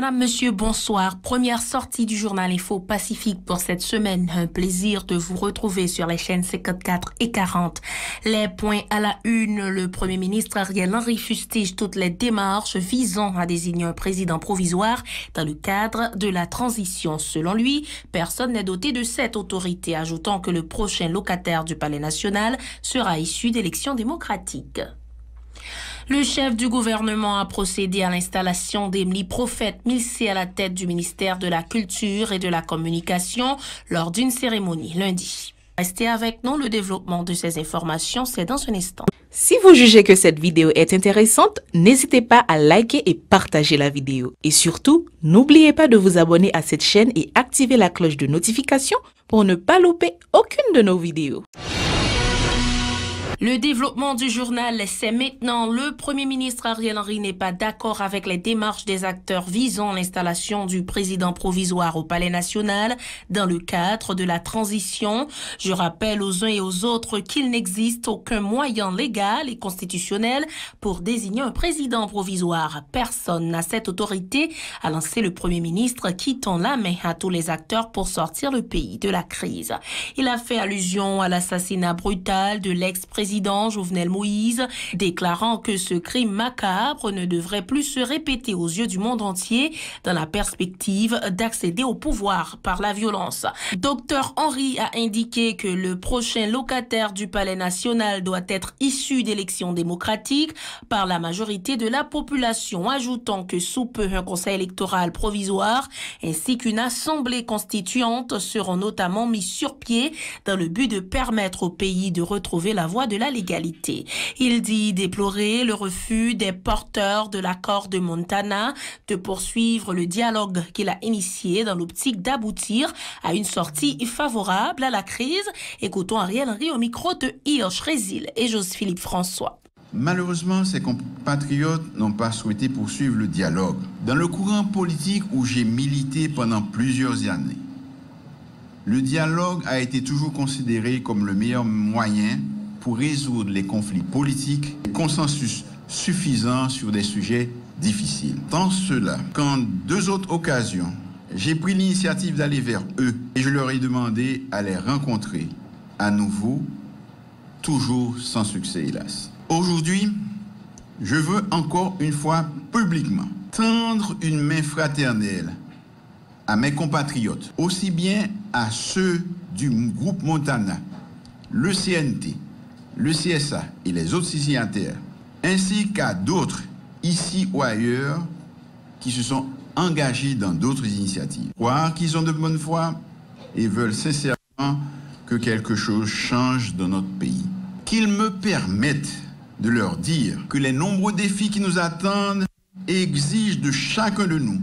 Madame, Monsieur, bonsoir. Première sortie du journal Info Pacifique pour cette semaine. Un plaisir de vous retrouver sur les chaînes 54 et 40. Les points à la une. Le Premier ministre Ariel Henry fustige toutes les démarches visant à désigner un président provisoire dans le cadre de la transition. Selon lui, personne n'est doté de cette autorité, ajoutant que le prochain locataire du Palais national sera issu d'élections démocratiques. Le chef du gouvernement a procédé à l'installation d'Emily Prophète-Milsé à la tête du ministère de la Culture et de la Communication lors d'une cérémonie lundi. Restez avec nous, le développement de ces informations, c'est dans un instant. Si vous jugez que cette vidéo est intéressante, n'hésitez pas à liker et partager la vidéo. Et surtout, n'oubliez pas de vous abonner à cette chaîne et activer la cloche de notification pour ne pas louper aucune de nos vidéos. Le développement du journal, c'est maintenant. Le Premier ministre Ariel Henry n'est pas d'accord avec les démarches des acteurs visant l'installation du président provisoire au Palais national dans le cadre de la transition. Je rappelle aux uns et aux autres qu'il n'existe aucun moyen légal et constitutionnel pour désigner un président provisoire. Personne n'a cette autorité, a lancé le Premier ministre qui tend la main à tous les acteurs pour sortir le pays de la crise. Il a fait allusion à l'assassinat brutal de l'ex-président Jovenel Moïse, déclarant que ce crime macabre ne devrait plus se répéter aux yeux du monde entier dans la perspective d'accéder au pouvoir par la violence. Dr Henry a indiqué que le prochain locataire du Palais national doit être issu d'élections démocratiques par la majorité de la population, ajoutant que sous peu un conseil électoral provisoire ainsi qu'une assemblée constituante seront notamment mis sur pied dans le but de permettre au pays de retrouver la voie de la légalité. Il dit déplorer le refus des porteurs de l'accord de Montana de poursuivre le dialogue qu'il a initié dans l'optique d'aboutir à une sortie favorable à la crise. Écoutons Ariel Henry au micro de Hirsch Résil et Joseph-Philippe François. Malheureusement, ses compatriotes n'ont pas souhaité poursuivre le dialogue. Dans le courant politique où j'ai milité pendant plusieurs années, le dialogue a été toujours considéré comme le meilleur moyen pour résoudre les conflits politiques, et consensus suffisant sur des sujets difficiles. Dans cela, qu'en deux autres occasions, j'ai pris l'initiative d'aller vers eux et je leur ai demandé à les rencontrer à nouveau, toujours sans succès hélas. Aujourd'hui, je veux encore une fois publiquement tendre une main fraternelle à mes compatriotes, aussi bien à ceux du groupe Montana, le CNT, le CSA et les autres signataires, ainsi qu'à d'autres, ici ou ailleurs, qui se sont engagés dans d'autres initiatives. Croire qu'ils ont de bonne foi et veulent sincèrement que quelque chose change dans notre pays. Qu'ils me permettent de leur dire que les nombreux défis qui nous attendent exigent de chacun de nous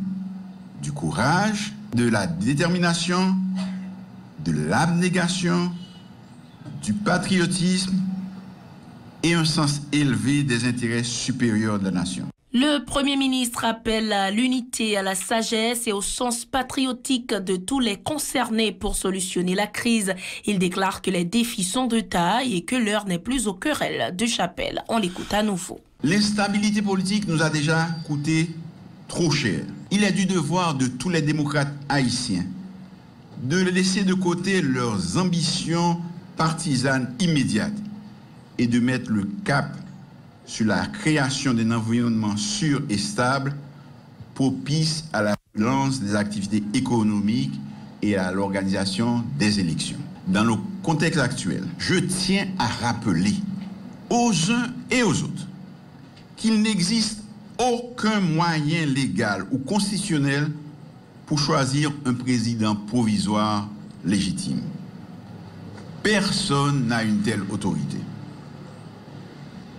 du courage, de la détermination, de l'abnégation, du patriotisme et un sens élevé des intérêts supérieurs de la nation. Le Premier ministre appelle à l'unité, à la sagesse et au sens patriotique de tous les concernés pour solutionner la crise. Il déclare que les défis sont de taille et que l'heure n'est plus aux querelles de chapelle. On l'écoute à nouveau. L'instabilité politique nous a déjà coûté trop cher. Il est du devoir de tous les démocrates haïtiens de laisser de côté leurs ambitions partisanes immédiates et de mettre le cap sur la création d'un environnement sûr et stable propice à la relance des activités économiques et à l'organisation des élections. Dans le contexte actuel, je tiens à rappeler aux uns et aux autres qu'il n'existe aucun moyen légal ou constitutionnel pour choisir un président provisoire légitime. Personne n'a une telle autorité.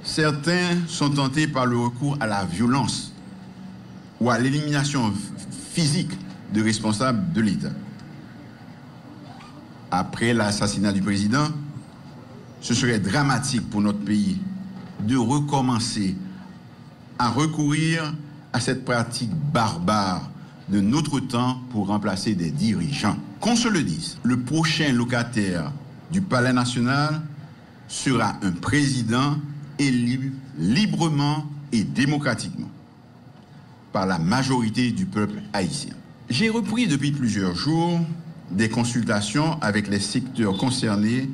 Certains sont tentés par le recours à la violence ou à l'élimination physique de responsables de l'État. Après l'assassinat du président, ce serait dramatique pour notre pays de recommencer à recourir à cette pratique barbare de notre temps pour remplacer des dirigeants. Qu'on se le dise, le prochain locataire du Palais national sera un président élu librement et démocratiquement. par la majorité du peuple haïtien. J'ai repris depuis plusieurs jours des consultations avec les secteurs concernés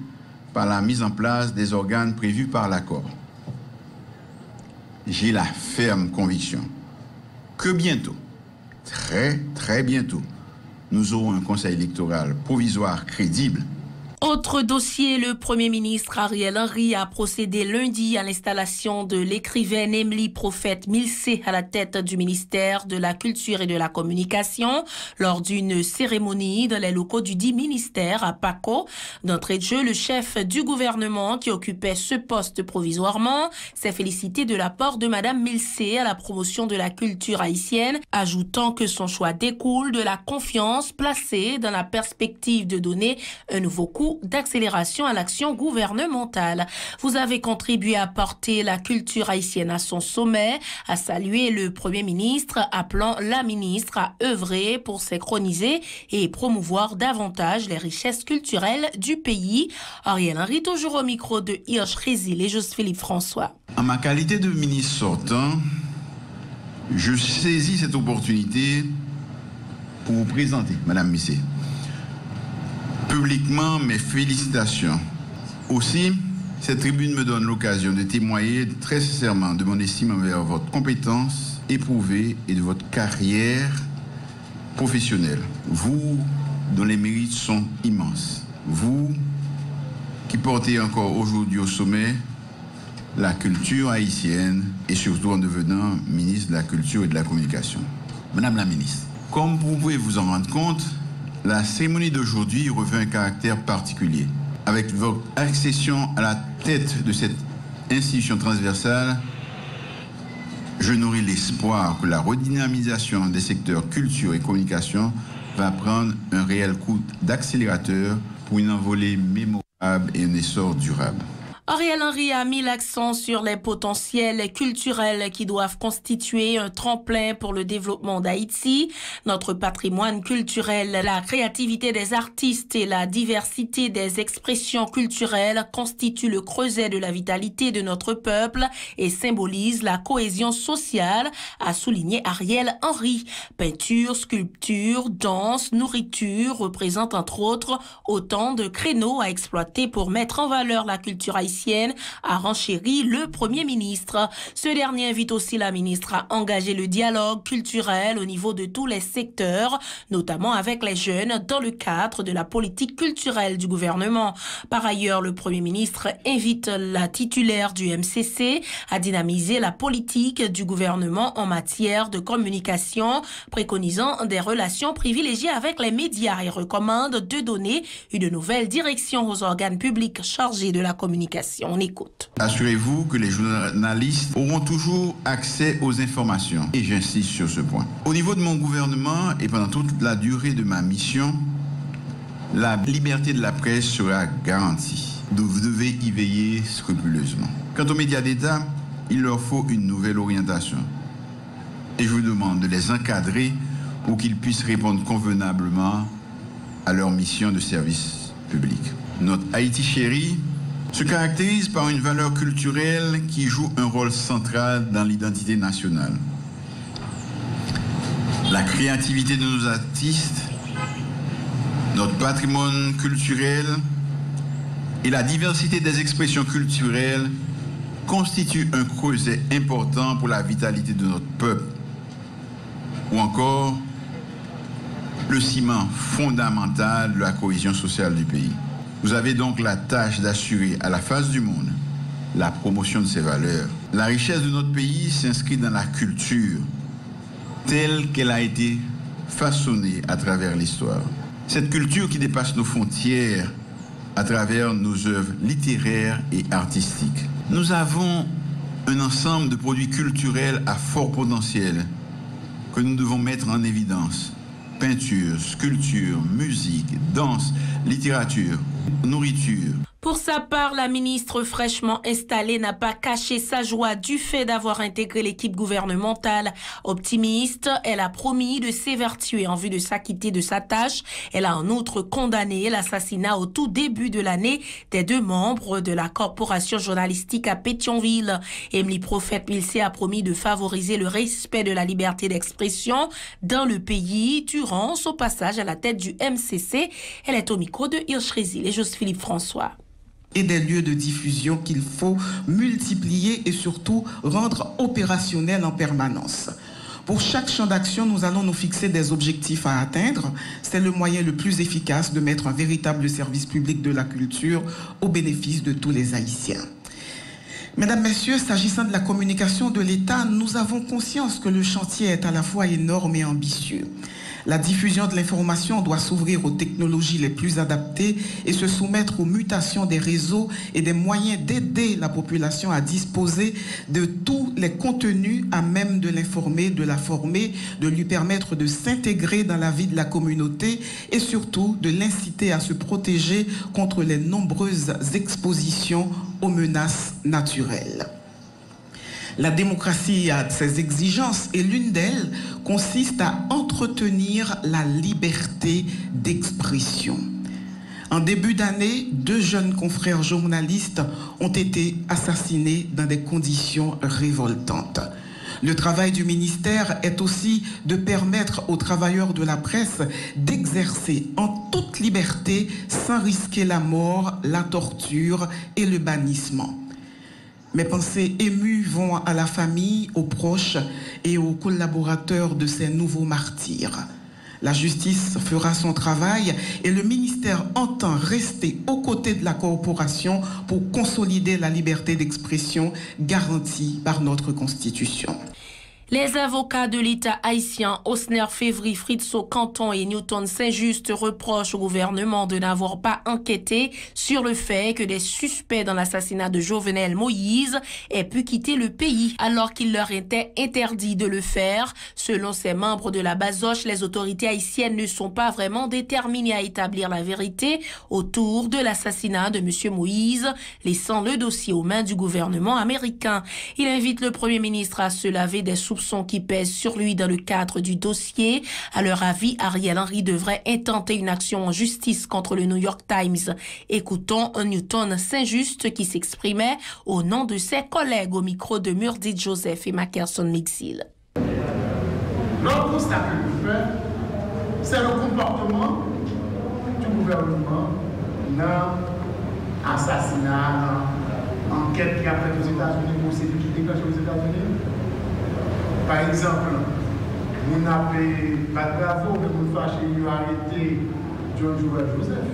par la mise en place des organes prévus par l'accord. J'ai la ferme conviction que bientôt, très bientôt, nous aurons un conseil électoral provisoire crédible. Autre dossier, le Premier ministre Ariel Henry a procédé lundi à l'installation de l'écrivaine Emily Prophète Milsé à la tête du ministère de la Culture et de la Communication lors d'une cérémonie dans les locaux du dit ministère à Paco. D'entrée de jeu, le chef du gouvernement qui occupait ce poste provisoirement s'est félicité de l'apport de Madame Milsé à la promotion de la culture haïtienne, ajoutant que son choix découle de la confiance placée dans la perspective de donner un nouveau coup d'accélération à l'action gouvernementale. Vous avez contribué à porter la culture haïtienne à son sommet, a salué le Premier ministre, appelant la ministre à œuvrer pour synchroniser et promouvoir davantage les richesses culturelles du pays. Ariel Henry, toujours au micro de Hirsch Résil et Joseph-Philippe François. En ma qualité de ministre sortant, je saisis cette opportunité pour vous présenter, Madame Milsé, publiquement mes félicitations. Aussi, cette tribune me donne l'occasion de témoigner très sincèrement de mon estime envers votre compétence éprouvée et de votre carrière professionnelle. Vous, dont les mérites sont immenses. Vous, qui portez encore aujourd'hui au sommet la culture haïtienne et surtout en devenant ministre de la Culture et de la Communication. Madame la ministre, comme vous pouvez vous en rendre compte, la cérémonie d'aujourd'hui revêt un caractère particulier. Avec votre accession à la tête de cette institution transversale, je nourris l'espoir que la redynamisation des secteurs culture et communication va prendre un réel coup d'accélérateur pour une envolée mémorable et un essor durable. Ariel Henry a mis l'accent sur les potentiels culturels qui doivent constituer un tremplin pour le développement d'Haïti. Notre patrimoine culturel, la créativité des artistes et la diversité des expressions culturelles constituent le creuset de la vitalité de notre peuple et symbolisent la cohésion sociale, a souligné Ariel Henry. Peinture, sculpture, danse, nourriture représentent entre autres autant de créneaux à exploiter pour mettre en valeur la culture haïtienne, a renchéri le Premier ministre. Ce dernier invite aussi la ministre à engager le dialogue culturel au niveau de tous les secteurs, notamment avec les jeunes, dans le cadre de la politique culturelle du gouvernement. Par ailleurs, le Premier ministre invite la titulaire du MCC à dynamiser la politique du gouvernement en matière de communication, préconisant des relations privilégiées avec les médias et recommande de donner une nouvelle direction aux organes publics chargés de la communication. On écoute. Assurez-vous que les journalistes auront toujours accès aux informations. Et j'insiste sur ce point. Au niveau de mon gouvernement et pendant toute la durée de ma mission, la liberté de la presse sera garantie. Donc vous devez y veiller scrupuleusement. Quant aux médias d'État, il leur faut une nouvelle orientation. Et je vous demande de les encadrer pour qu'ils puissent répondre convenablement à leur mission de service public. Notre Haïti chéri se caractérise par une valeur culturelle qui joue un rôle central dans l'identité nationale. La créativité de nos artistes, notre patrimoine culturel et la diversité des expressions culturelles constituent un creuset important pour la vitalité de notre peuple. Ou encore, le ciment fondamental de la cohésion sociale du pays. Vous avez donc la tâche d'assurer à la face du monde la promotion de ces valeurs. La richesse de notre pays s'inscrit dans la culture telle qu'elle a été façonnée à travers l'histoire. Cette culture qui dépasse nos frontières à travers nos œuvres littéraires et artistiques. Nous avons un ensemble de produits culturels à fort potentiel que nous devons mettre en évidence. Peinture, sculpture, musique, danse, littérature, nourriture. Pour sa part, la ministre fraîchement installée n'a pas caché sa joie du fait d'avoir intégré l'équipe gouvernementale. Optimiste, elle a promis de s'évertuer en vue de s'acquitter de sa tâche. Elle a en outre condamné l'assassinat au tout début de l'année des 2 membres de la corporation journalistique à Pétionville. Emily Prophète-Milsé a promis de favoriser le respect de la liberté d'expression dans le pays durant son passage à la tête du MCC. Elle est au micro de Hirsch Résil et Joseph-Philippe François. Et des lieux de diffusion qu'il faut multiplier et surtout rendre opérationnels en permanence. Pour chaque champ d'action, nous allons nous fixer des objectifs à atteindre. C'est le moyen le plus efficace de mettre un véritable service public de la culture au bénéfice de tous les Haïtiens. Mesdames, Messieurs, s'agissant de la communication de l'État, nous avons conscience que le chantier est à la fois énorme et ambitieux. La diffusion de l'information doit s'ouvrir aux technologies les plus adaptées et se soumettre aux mutations des réseaux et des moyens d'aider la population à disposer de tous les contenus à même de l'informer, de la former, de lui permettre de s'intégrer dans la vie de la communauté et surtout de l'inciter à se protéger contre les nombreuses expositions aux menaces naturelles. La démocratie a ses exigences et l'une d'elles consiste à entretenir la liberté d'expression. En début d'année, 2 jeunes confrères journalistes ont été assassinés dans des conditions révoltantes. Le travail du ministère est aussi de permettre aux travailleurs de la presse d'exercer en toute liberté sans risquer la mort, la torture et le bannissement. Mes pensées émues vont à la famille, aux proches et aux collaborateurs de ces nouveaux martyrs. La justice fera son travail et le ministère entend rester aux côtés de la corporation pour consolider la liberté d'expression garantie par notre Constitution. Les avocats de l'État haïtien, Osner Févry, Fritzo Canton et Newton Saint-Just reprochent au gouvernement de n'avoir pas enquêté sur le fait que des suspects dans l'assassinat de Jovenel Moïse aient pu quitter le pays alors qu'il leur était interdit de le faire. Selon ces membres de la Bazoche, les autorités haïtiennes ne sont pas vraiment déterminées à établir la vérité autour de l'assassinat de M. Moïse, laissant le dossier aux mains du gouvernement américain. Il invite le Premier ministre à se laver des soupçons qui pèsent sur lui dans le cadre du dossier. À leur avis, Ariel Henry devrait intenter une action en justice contre le New York Times. Écoutons Newton Saint-Just qui s'exprimait au nom de ses collègues au micro de Murdit Joseph et Mackerson Mixil. L'autre constat que nous faisons, c'est le comportement du gouvernement dans l'assassinat, dans l'enquête qui a fait aux États-Unis, procédure qui déclenche aux États-Unis. Par exemple, nous n'avons pas de bravo, mais nous fâchons nous arrêter John Joel Joseph.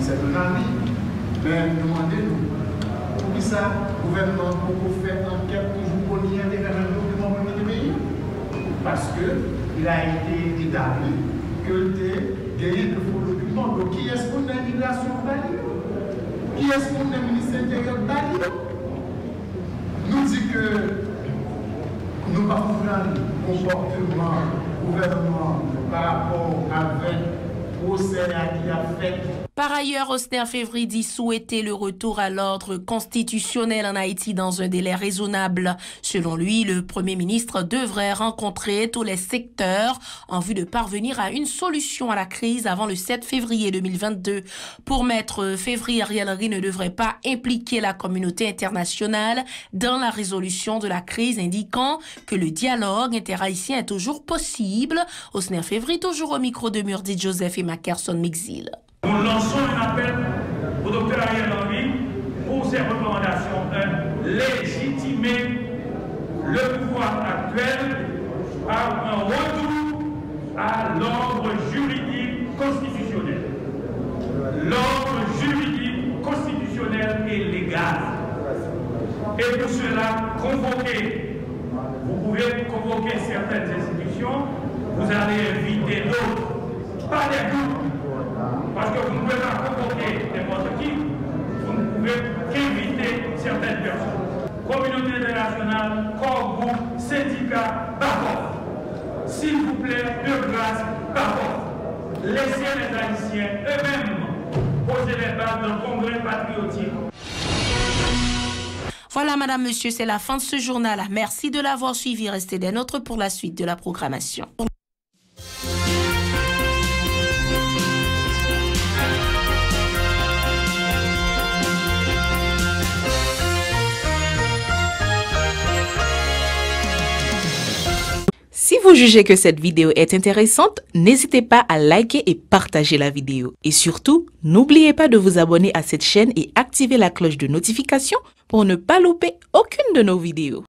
C'est un ami. Mais demandez-nous, pour qui ça, le gouvernement, pour faire enquête toujours pour nier les documents du pays? Parce qu'il a été établi que le gagné de faux documents. Donc, qui est-ce qu'on a l'immigration valide? Qui est-ce qu'on a le ministère intérieur valide? Nous dit que nous parlons d'un comportement gouvernement par rapport avec le procès qui a fait. Par ailleurs, Osner Févry dit souhaiter le retour à l'ordre constitutionnel en Haïti dans un délai raisonnable. Selon lui, le Premier ministre devrait rencontrer tous les secteurs en vue de parvenir à une solution à la crise avant le 7 février 2022. Pour Maître Févry, Ariel Henry ne devrait pas impliquer la communauté internationale dans la résolution de la crise, indiquant que le dialogue interhaïtien est toujours possible. Osner Févry, toujours au micro de Murdit Joseph et Mackerson Mixil. Nous lançons un appel au docteur Ariel Henry pour ses recommandations. Légitimer le pouvoir actuel par un retour à l'ordre juridique constitutionnel. L'ordre juridique constitutionnel et légal. Et pour cela, convoquer. Vous pouvez convoquer certaines institutions, vous allez inviter d'autres, pas des groupes. Parce que vous ne pouvez pas convoquer n'importe qui, vous ne pouvez qu'inviter certaines personnes. Communauté internationale, corps, groupe, syndicat, d'accord. S'il vous plaît, de grâce, d'accord. Laissez les Haïtiens eux-mêmes débat d'un congrès patriotique. Voilà, madame, monsieur, c'est la fin de ce journal. Merci de l'avoir suivi. Restez des nôtres pour la suite de la programmation. Si vous jugez que cette vidéo est intéressante, n'hésitez pas à liker et partager la vidéo. Et surtout, n'oubliez pas de vous abonner à cette chaîne et activer la cloche de notification pour ne pas louper aucune de nos vidéos.